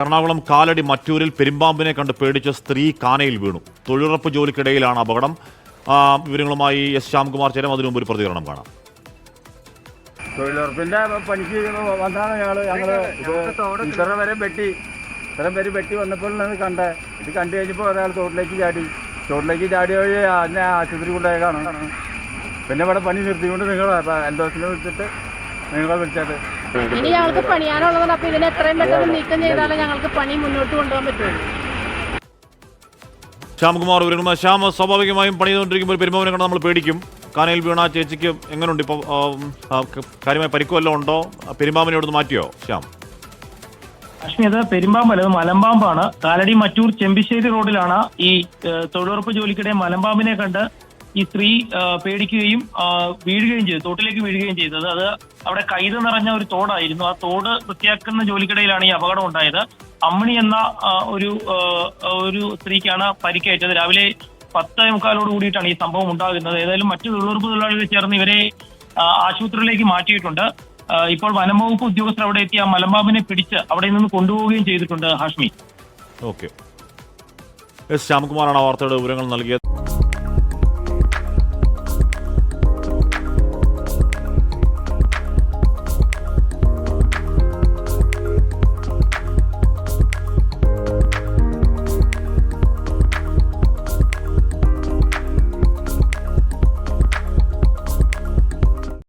എറണാകുളം കാലടി മറ്റൂരിൽ പെരുമ്പാമ്പിനെ കണ്ട് പേടിച്ച സ്ത്രീ കാനയിൽ വീണു. തൊഴിലുറപ്പ് ജോലിക്കിടയിലാണ് അപകടം. വിവരങ്ങളുമായി എസ് ശ്യാംകുമാർ ചേരും. അതിനു മുമ്പ് ഒരു പ്രതികരണം കാണാം. തൊഴിലുറപ്പിന്റെ പണിക്ക് വന്നാണ് ഞങ്ങള് ഇത്രയും പേര് വെട്ടി വന്നപ്പോഴാണ് കണ്ടത്. ഇത് കണ്ടു കഴിഞ്ഞപ്പോൾ ഒരാൾ തോട്ടിലേക്ക് ചാടി വഴി അതിനെ ആശുപത്രി കൊണ്ടുപോയേക്കാണ്. പിന്നെ ഇവിടെ പണി നിർത്തിക്കൊണ്ട് നിങ്ങൾ എൻഡോസിനെ വിളിച്ചിട്ട് നിങ്ങളെ വിളിച്ചത്. ഇനി ഞങ്ങൾക്ക് പണിയാനുള്ളതാണ്. അപ്പൊ ഇതിനെ എത്രയും പെട്ടെന്ന് നീക്കം ചെയ്താലേ ഞങ്ങൾക്ക് പണി മുന്നോട്ട് കൊണ്ടുപോകാൻ പറ്റുള്ളൂ. ശ്യാംകുമാർ വിവരങ്ങൾ. ശ്യാം, സ്വാഭാവികമായും പണി ചെയ്തുകൊണ്ടിരിക്കുമ്പോൾ പെരുമ്പാമ്പിനെ കണ്ട് നമ്മൾ പേടിക്കും. കാനയിൽ വീണ ചേച്ചിക്ക് എങ്ങനെയുണ്ട് ഇപ്പോൾ? കാര്യമായ പരിക്ക് വല്ലതും ഉണ്ടോ? പെരുമ്പാമ്പിനെ ഇവിടുന്ന് മാറ്റിയോ ശ്യാം? അശ്മി, അത് പെരുമ്പാമ്പല്ല, അത് മലമ്പാമ്പാണ്. കാലടി മറ്റൂർ ചെമ്പിശ്ശേരി റോഡിലാണ് ഈ തൊഴിലുറപ്പ് ജോലിക്കിടെ മലമ്പാമ്പിനെ കണ്ട് ഈ സ്ത്രീ പേടിക്കുകയും വീഴുകയും ചെയ്തു, തോട്ടിലേക്ക് വീഴുകയും ചെയ്തത്. അത് അവിടെ കൈത് നിറഞ്ഞ ഒരു തോടായിരുന്നു. ആ തോട് വൃത്തിയാക്കുന്ന ജോലിക്കിടയിലാണ് ഈ അപകടം ഉണ്ടായത്. അമ്മിണി എന്ന ഒരു സ്ത്രീക്കാണ് പരിക്കേറ്റത്. രാവിലെ 10:45 കൂടിയിട്ടാണ് ഈ സംഭവം ഉണ്ടാകുന്നത്. ഏതായാലും മറ്റു തൊഴിലുറപ്പ് തൊഴിലാളികൾ ചേർന്ന് ഇവരെ ആശുപത്രിയിലേക്ക് മാറ്റിയിട്ടുണ്ട്. ഇപ്പോൾ വനം വകുപ്പ് ഉദ്യോഗസ്ഥർ അവിടെ എത്തി ആ മലമ്പാമ്പിനെ പിടിച്ച് അവിടെ നിന്ന് കൊണ്ടുപോവുകയും ചെയ്തിട്ടുണ്ട്. ഹാഷ്മി. ഓക്കെ, എസ് ശ്യാംകുമാറാണ് വാർത്തയുടെ വിവരങ്ങൾ നൽകിയത്.